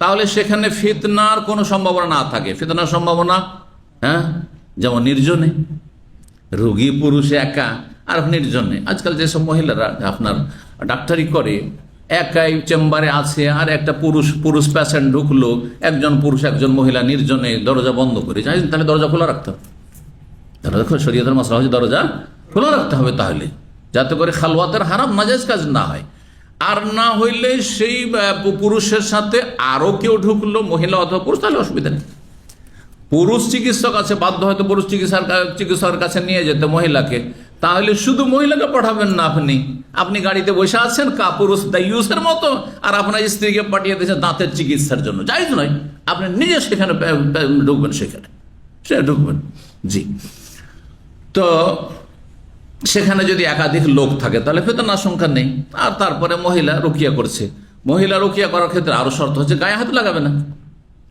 তাহলে সেখানে ফিতনার কোনো সম্ভাবনা না থাকে। ফিতনার সম্ভাবনা, হ্যাঁ, যেমন নির্জনে, রোগী পুরুষ একা আর নির্জনে। আজকাল যেসব মহিলারা আপনার ডাক্তারি করে, একাই চেম্বারে আছে আর একটা পুরুষ পেশেন্ট ঢুকলো, একজন পুরুষ একজন মহিলা নির্জনে, দরজা বন্ধ করে যাই, তাহলে দরজা খোলা রাখতে হবে। শরীয়তের মাসলা হচ্ছে দরজা খোলা রাখতে হবে, তাহলে যাতে করে খালওয়াতের হারাম নাজায়েজ কাজ না হয়। আর না হইলে সেই পুরুষের সাথে আরো কেউ ঢুকলো, মহিলা অথবা পুরুষ, তাহলে অসুবিধা নেই। পুরুষ চিকিৎসক আছে, বাধ্য হয়তো পুরুষ চিকিৎসকের কাছে নিয়ে যেতে মহিলাকে, তাহলে শুধু মহিলাকে পাঠাবেন না, আপনি গাড়িতে বসে আছেন পুরুষ দায়ুসের মতো, আর আপনার স্ত্রীকে পাঠিয়ে দিয়েছেন দাঁতের চিকিৎসার জন্য। জায়েজ নয়, আপনি নিজে সেখানে ঢুকবেন, সে ঢুকবেন। জি, তো সেখানে যদি একাধিক লোক থাকে তাহলে ফিতনার আশঙ্কা নেই। আর তারপরে মহিলা রুকিয়া করছে, মহিলা রুকিয়া করার ক্ষেত্রে আরো শর্ত হচ্ছে গায়ে হাত লাগাবে না।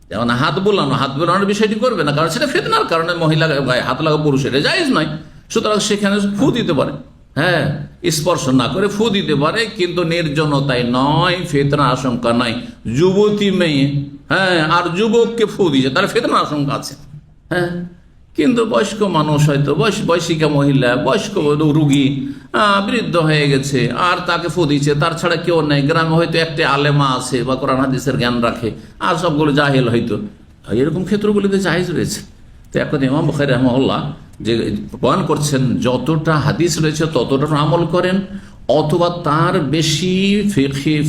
যেমন হাত বোলানোর বিষয়টি করবে না, কারণ সেটা ফিতনার কারণে মহিলা গায়ে হাত লাগা পুরুষের জায়েজ নয়। সুতরাং সেখানে ফু দিতে পারে, হ্যাঁ, স্পর্শ না করে ফু দিতে পারে, কিন্তু নির্জনতায় নয়, ফিতনার আশঙ্কা নাই। যুবতী মেয়ে, হ্যাঁ, আর যুবককে ফু দিয়েছে, তাহলে ফিতনার আশঙ্কা আছে, হ্যাঁ। কিন্তু বয়স্ক মানুষ, হয়তো বয়সিকা মহিলা, বয়স্ক রুগী, বৃদ্ধ হয়ে গেছে, আর তাকে ফু দিচ্ছে, তার ছাড়া কেউ নেই, গ্রামে হয়তো একটা আলেমা আছে বা কোরআন হাদিসের জ্ঞান রাখে, আর সবগুলো জাহেল, হয়তো এরকম ক্ষেত্রগুলিতে জায়েজ রয়েছে। তো এখন ইমাম বুখারী রাহিমাহুল্লাহ যে বয়ান করছেন, যতটা হাদিস রয়েছে ততটা আমল করেন, অথবা তার বেশি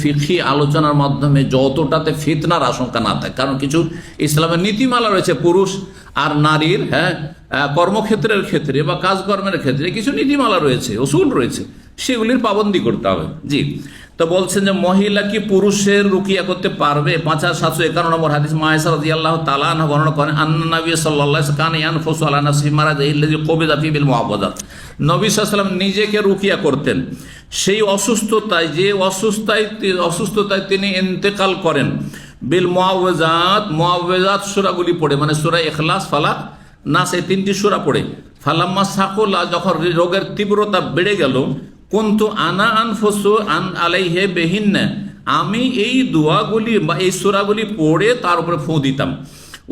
ফিকহি আলোচনার মাধ্যমে যতটাতে ফিতনার আশঙ্কা না থাকে। কারণ কিছু ইসলামের নীতিমালা রয়েছে পুরুষ আর নারীর, হ্যাঁ, কর্মক্ষেত্রের ক্ষেত্রে বা কাজকর্মের ক্ষেত্রে কিছু নীতিমালা রয়েছে, উসুল রয়েছে, সেগুলির পাবন্দি করতে হবে। জি, তো বলছেন যে মহিলা কি পুরুষের রুকিয়া করতে পারবে? 5751 নম্বর হাদিস, মায়েশা রাদিয়াল্লাহু তাআলা আনহা বর্ণনা করেন, আন্না নবী সাল্লাল্লাহু আলাইহি ওয়াসাল্লাম কানা ইয়ানফুসু আলা নাফসিহি মারাদাহি আল্লাযী কুবিযা ফিহি বিল মুআওয়াযাত। নবী সাল্লাল্লাহু আলাইহি ওয়াসাল্লাম নিজেকে রুকিয়া করতেন সেই অসুস্থতায়, যে অসুস্থতায় তিনি ইন্তেকাল করেন, বিল মুআওয়াযাত সূরাগুলি পড়ে, মানে সূরা ইখলাস, ফালাক, নাস, এই তিনটি সূরা পড়ে। ফালাম্মা সাকুলা, যখন রোগের তীব্রতা বেড়ে গেল, কুনতু আনা আনফুসু আন আলাইহি বিহিন্না, আমি এই দোয়াগুলি বা এই সূরাগুলি পড়ে তার উপরে ফু দিতাম।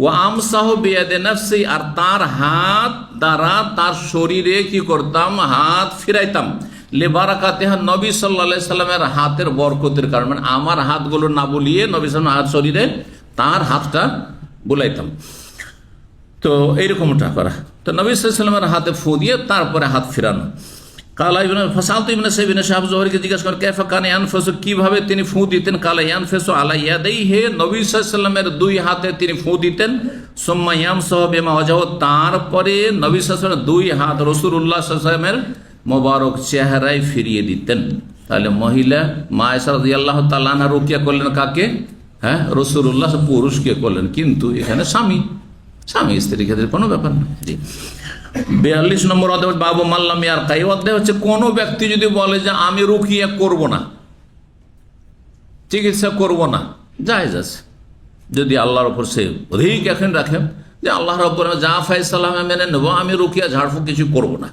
ওয়া আমসাহু বিয়াদি নাফসি, আর তার হাত দ্বারা তার শরীরে কি করতাম, হাত ফিরাইতাম। লিবারাকাতিহা, নবী সাল্লাল্লাহু আলাইহি সাল্লামের হাতের বরকতের কারণে, মানে আমার হাতগুলো না বুলিয়ে নবী সাল্লাল্লাহু আলাইহি সাল্লামের শরীরে তার হাতটা বুলাইতাম। তো এইরকমটা করা, তো নবী সাল্লাল্লাহু আলাইহি সাল্লামের হাতে ফু দিয়ে তারপরে হাত ফিরানো। কালা ইবনে ফাসালতু ইবনে সাইবিন শাহাব জোহরীকে জিজ্ঞাসা করেন, কাইফা কানা ইয়ানফুসু, কিভাবে তিনি ফু দিতেন? কালা ইয়ানফুসু আলা ইয়াদাইহি, নবী সাল্লাল্লাহু আলাইহি সাল্লামের দুই হাতে তিনি ফু দিতেন। সুম্মা ইয়ামসাহু বিমা ওয়াজহু, তারপরে নবী সাল্লাল্লাহু আলাইহি সাল্লামের দুই হাত রাসূলুল্লাহ সাল্লাল্লাহু আলাইহি ওয়াসাল্লামের মোবারক চেহারায় ফিরিয়ে দিতেন। তাহলে মহিলা মায়েশা রাদিয়াল্লাহু তাআলা আনহা রুকিয়া করলেন কাকে? হ্যাঁ, রাসূলুল্লাহ, পুরুষকে করলেন, কিন্তু এখানে স্বামী স্ত্রীর ক্ষেত্রে কোনো ব্যাপার না। জি, 42 নম্বর অধ্যায়, বাবু মাল্লাম ইয়ারকা। এই অধ্যায় হচ্ছে কোন ব্যক্তি যদি বলে যে আমি রুকিয়া করব না, চিকিৎসা করব না, জায়েজ আছে, যদি আল্লাহর উপর সে অধিক এখন রাখেন যে আল্লাহ রাব্বুল যা ফয়সালা মেনে নেব, আমি রুকিয়া ঝাড়ফুঁক কিছু করব না,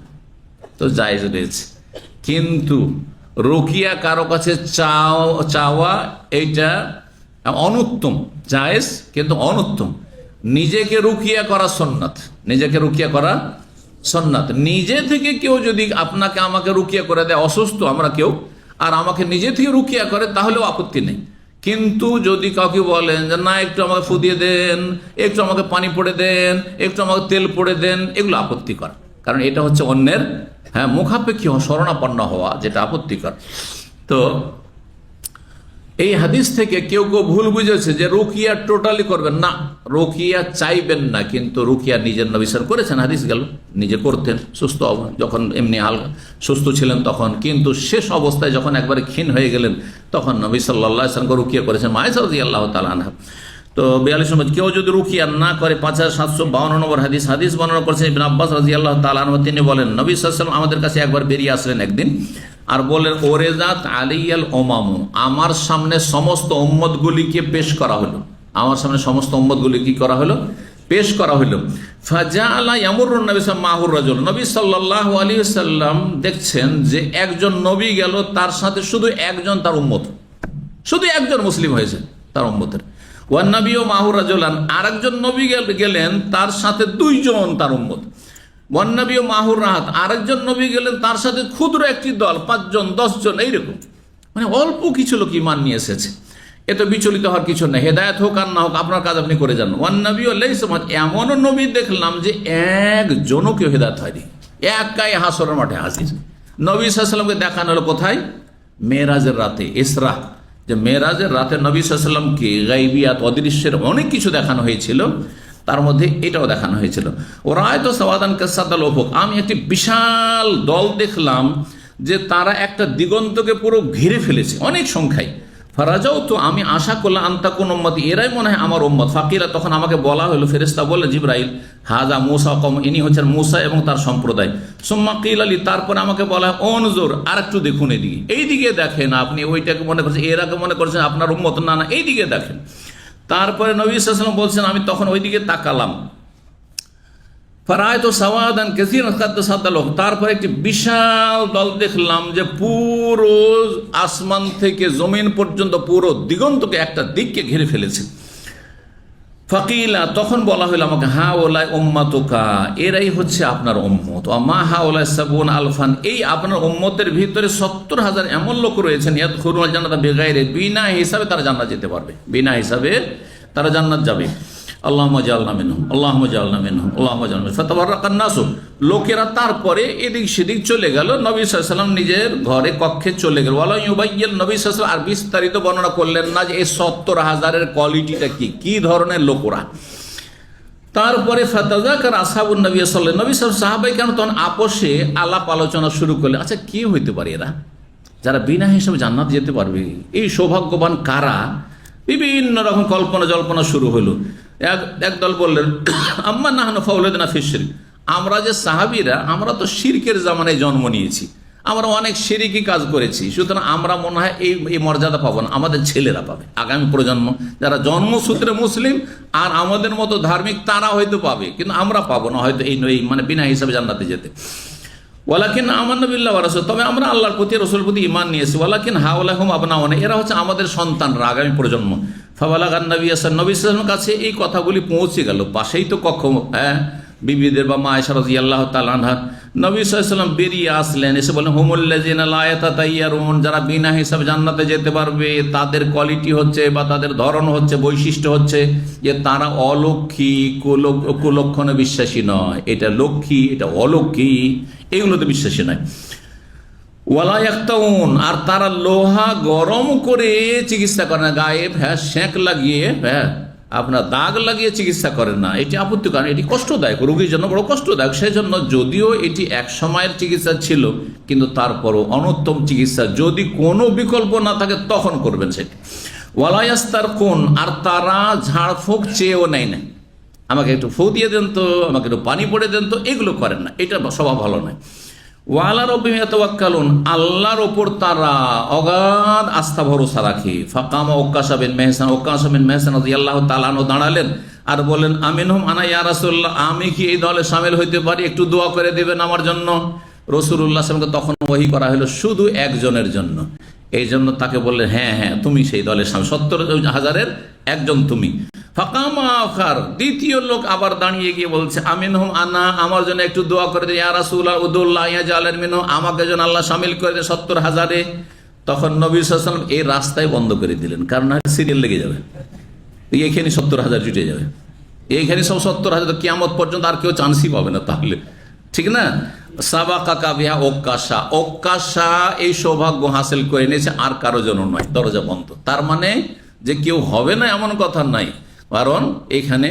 তো জায়েজ রয়েছে। কিন্তু রুকিয়া কারো কাছে চাওয়া এইটা অনুত্তম, জায়েজ কিন্তু অনুত্তম। নিজেকে রুকিয়া করা সুন্নাত, নিজে থেকে কেউ যদি আমাকে রুকিয়া করে দেয়, অসুস্থ আমরা কেউ, আর আমাকে নিজে থেকে রুকিয়া করে, তাহলেও আপত্তি নেই। কিন্তু যদি কাউকে বলেন যে না, একটু আমাকে ফু দিয়ে দেন, একটু আমাকে পানি পড়ে দেন, একটু আমাকে তেল পড়ে দেন, এগুলো আপত্তিকর। কারণ এটা হচ্ছে অন্যের, হ্যাঁ, মুখাপেক্ষী শরণাপন্ন হওয়া, যেটা আপত্তিকর। তো এই হাদিস থেকে কেউ ভুল বুঝেছে যে রুকিয়া টোটালি করবেন না, রুকিয়া চাইবেন না, কিন্তু রুকিয়া নিজের নবী সাল্লাল্লাহু আলাইহি ওয়াসাল্লাম করেছেন, হাদিস গেল, নিজে করতেন সুস্থ, যখন এমনি হালকা সুস্থ ছিলেন তখন। কিন্তু শেষ অবস্থায় যখন একবারে ক্ষীণ হয়ে গেলেন, তখন নবী সাল্লাল্লাহু আলাইহি ওয়াসাল্লাম রুকিয়া করেছেন মায়েশা রাদিয়াল্লাহু তাআলা আনহা। তো 42 নম্বর, কেউ যদি রুকিয়া না করে, 5752 নম্বর হাদিস বর্ণনা করেছেন ইবনে আব্বাস রাদিয়াল্লাহু তাআলা আনহু, তিনি বলেন নবী সাল্লাল্লাহু আলাইহি ওয়াসাল্লাম আমাদের কাছে একবার বেরিয়ে আসলেন একদিন, আর বললেন, ওরেজাত আলাইয়াল উমামু, আমার সামনে সমস্ত উম্মতগুলিকে পেশ করা হলো, আমার সামনে সমস্ত উম্মতগুলি কি করা হলো, পেশ করা হলো। ফাজাআলা ইয়ামুরুন নবী মাহুর রাজুল, নবী সাল্লাল্লাহু আলাইহি ওয়াসাল্লাম দেখছেন যে একজন নবী গেল, তার সাথে শুধু একজন তার উম্মত, শুধু একজন মুসলিম হয়েছে, তার উম্মতের। ওয়ান নবী ও মাহু রাজুলান, আর একজন নবী গেলেন তার সাথে 2 জন তার উম্মত। ওয়ান নবী ও মাহুর রাহাত, আরেকজন নবী গেলেন তার সাথে ক্ষুদ্র একটি দল, 5 জন 10 জন, এইরকম, মানে অল্প কিছু লোক ইমান নিয়ে এসেছে। এত বিচলিত হওয়ার কিছু নেই, হেদায়েত হোক আর না হোক আপনার কাজ আপনি করে যান। ওয়ান নবী আলাইহিস সালাম, এমনও নবী দেখলাম যে একজনও কেউ হেদায়েত হয়নি, একাই হাসরের মাঠে হাজির। নবী সাল্লাল্লাহু আলাইহি ওয়াসাল্লামকে দেখানো হলো কোথায়? মেরাজের রাতে, ইসরা, যে মেরাজের রাতে নবী সাল্লাল্লাহু আলাইহি ওয়াসাল্লামকে গায়বিয়াত, অদৃশ্যের অনেক কিছু দেখানো হয়েছিল, তার মধ্যে এটাও দেখানো হয়েছিল। ওরা হয়তো সাওয়াদান কাসাদাল উফুক, আমি একটি বিশাল দল দেখলাম যে তারা একটা দিগন্তকে পুরো ঘিরে ফেলেছে অনেক সংখ্যায়। ফারাজাও, তো আমি আশা করলাম আন্তা কোন উম্মত, এরাই মনে হয় আমার উম্মত। ফাকিলা, তখন আমাকে বলা হলো, ফেরেশতা বলে জিবরাইল, হাজা মুসা কওম, ইনি হচ্ছেন মুসা এবং তার সম্প্রদায়। সুম্মা কিল আলী, তারপরে আমাকে বলা হয় অনজুর, আর একটু দেখুন এদিকে, এইদিকে দেখেন, আপনি ওইটাকে মনে করছেন, এরাকে মনে করছেন আপনার উম্মত, না না, এইদিকে দেখেন। তারপরে নবী সাল্লাল্লাহু আলাইহি ওয়াসাল্লাম বলছেন, আমি তখন ওইদিকে তাকালাম, ফারায়তু সাওয়াদান কাসীরান কাদ সাদাল, তারপরে একটি বিশাল দল দেখলাম যে পুরো আসমান থেকে জমিন পর্যন্ত পুরো দিগন্তকে একটা দিককে ঘিরে ফেলেছে। ফাকিলা, তখন বলা হইল আমাকে, হা ওলাই উম্মাতুকা, এরাই হচ্ছে আপনার উম্মত। মা হা ওলাই সাবুন আলফান, এই আপনার উম্মতের ভিতরে 70,000 এমন লোক রয়েছেন, ইয়াদখুলুনাল জান্নাতা বিগাইরি, বিনা হিসাবে তারা জান্নাত যেতে পারবে, বিনা হিসাবে তারা জান্নাত যাবে। আল্লাহুম্মা জাআলনা মিনহুম, আল্লাহুম্মা জাআলনা মিনহুম, আল্লাহুম্মা জাআলনা মিনহুম। ফাতাবাররাকান নাসু, লোকেরা তারপরে এদিক সেদিক চলে গেল। নবী সাল্লাল্লাহু আলাইহি ওয়াসাল্লাম নিজের ঘরে কক্ষে চলে গেল। ওয়ালা ইউবাইয়্যিন, নবী সাল্লাল্লাহু আলাইহি ওয়াসাল্লাম আর বিস্তারিত বর্ণনা করলেন না যে এই 70,000-এর কোয়ালিটিটা কি ধরনের লোকরা। তারপরে ফাতাযাকার আসহাবুন নবী সাল্লাল্লাহু আলাইহি ওয়াসাল্লাম, নবী সাল্লাল্লাহু আলাইহি ওয়াসাল্লাম সাহাবায়ে কেরাম তখন আপোষে আলাপ আলোচনা শুরু করলেন, আচ্ছা কি হইতে পারে এরা, যারা বিনা হিসাবে জান্নাত যেতে পারবে, এই সৌভাগ্যবান কারা? বিভিন্ন রকম কল্পনা জল্পনা শুরু হলো। একদল বললেন, আম্মা নাহনু ফাউলাদনা ফিশ শিরক, আমরা যে সাহাবীরা, আমরা তো শিরকের জামানায় জন্ম নিয়েছি, আমরা অনেক শিরকি কাজ করেছি, সুতরাং আমরা মনে হয় এই মর্যাদা পাবো না, আমাদের ছেলেরা পাবে, আগামী প্রজন্ম যারা জন্মসূত্রে মুসলিম আর আমাদের মতো ধার্মিক, তারা হয়তো পাবে, কিন্তু আমরা পাবো না হয়তো এই মানে বিনা হিসাবে জান্নাতে যেতে। ওয়ালাকিন আমান্না বিল্লাহি ওয়া রাসূলিহি, তবে আমরা আল্লাহর প্রতি, রাসূলের প্রতি ঈমান নিয়েছি। ওয়ালাকিন হাউলা হুম আবনাউনা, এরা হচ্ছে আমাদের সন্তানরা, আগামী প্রজন্ম। ফাবালাগান নবী সাল্লাল্লাহু আলাইহি ওয়াসাল্লামের কাছে এই কথাগুলি পৌঁছে গেল, পাশেই তো কক্ষ, বিবিদের বা মা আয়েশা রাদিয়াল্লাহু তাআলা আনহা। নবী সাল্লাল্লাহু আলাইহি ওয়াসাল্লাম বেরিয়ে আসলেন, এসে বলেন, হুমুল্লাযিনা লা ইয়াতাতায়্যারুন, যারা বিনা হিসাবে জান্নাতে যেতে পারবে, তাদের কোয়ালিটি হচ্ছে বা তাদের ধরন হচ্ছে, বৈশিষ্ট্য হচ্ছে যে তারা অলক্ষী, কুলক্ষণে বিশ্বাসী নয়, এটা লক্ষ্মী, এটা অলক্ষী, এগুলোতে বিশ্বাসী নয়। ওয়ালা ইয়াক্তাউন, আর তারা লোহা গরম করে চিকিৎসা করে না, গায়ে সেঁক লাগিয়ে, আপনার দাগ লাগিয়ে চিকিৎসা করেন না, এটি আপত্তিকর, এটি কষ্টদায়ক, রোগীর জন্য বড় কষ্টদায়ক। সেই জন্য যদিও এটি এক সময়ের চিকিৎসা ছিল, কিন্তু তারপরও অনুত্তম চিকিৎসা, যদি কোনো বিকল্প না থাকে তখন করবেন সেটি। ওয়ালা ইয়াস্তারকুন, আর তারা ঝাড়ফুঁক চেয়েও নেয় না, আমাকে একটু ফু দিয়ে দেন তো, আমাকে একটু পানি পড়ে দেন তো, এগুলো করেন না, এটা স্বভাব ভালো নয়। ওয়ালা রাব্বিহিম ইয়াতাওয়াক্কালুন, আল্লাহর ওপর তারা অগাধ আস্থা ভরসা রাখে। ফাকামা উক্কাশা বিন মেহসান রাদিয়াল্লাহু তাআলা আনহু দাঁড়ালেন আর বলেন, আমিনহুম আনা ইয়া রাসূলুল্লাহ, আমি কি এই দলে শামিল হইতে পারি, একটু দোয়া করে দেবেন আমার জন্য। রাসূলুল্লাহ সাল্লাল্লাহু আলাইহি ওয়াসাল্লামকে তখন ওহী করা হলো শুধু একজনের জন্য, এই জন্য তাকে বললেন, হ্যাঁ হ্যাঁ তুমি সেই দলের শামিল, 70,000-এর একজন তুমি। ফাকামা আখার, দ্বিতীয় লোক আবার দাঁড়িয়ে গিয়ে বলছে, আমিনহুম আনা, আমার জন্য একটু দোয়া করে দেন, ইয়া রাসূলুল্লাহ উদুল্লাহ ইয়াজআলান মিনহুম, আমাকে যেন আল্লাহ শামিল করে দেন 70,000-এ। তখন নবী সাল্লাল্লাহু আলাইহি ওয়াসাল্লাম এই রাস্তায় বন্ধ করে দিলেন, কারণ সিরিয়াল লেগে যাবে, এইখানে 70,000 জুটে যাবে, এইখানে সব 70,000, কিয়ামত পর্যন্ত আর কেউ চান্সই পাবে না তাহলে, ঠিক না? সাবাকাকা বিহা ওক্কাশা, ওক্কাশা এই সৌভাগ্য হাসিল করে নিয়েছে, আর কারো জন্য নয়, দরজা বন্ধ। তার মানে যে কেউ হবে না এমন কথা নাই, কারণ এখানে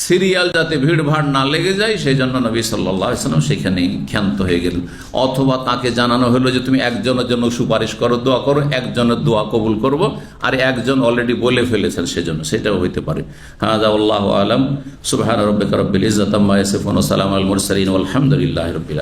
সিরিয়াল যাতে ভিড়ভাড় না লেগে যায়, সেই জন্য নবী সাল্লাল্লাহু আলাইহি ওয়াসাল্লাম সেখানে ক্ষান্ত হয়ে গেলেন। অথবা তাকে জানানো হলো যে তুমি একজনের জন্য সুপারিশ করো, দোয়া করো, একজনের দোয়া কবুল করব, আর একজন অলরেডি বলে ফেলেছেন সেজন্য, সেটাও হইতে পারে। হাযা আল্লাহু আ'লাম। সুবহান রাব্বিকা রাব্বিল ইজ্জাতি আম্মা ইয়াসিফুন ওয়া সালামুন আলাল মুরসালিন ওয়াল হামদুলিল্লাহি রাব্বিল আলামিন।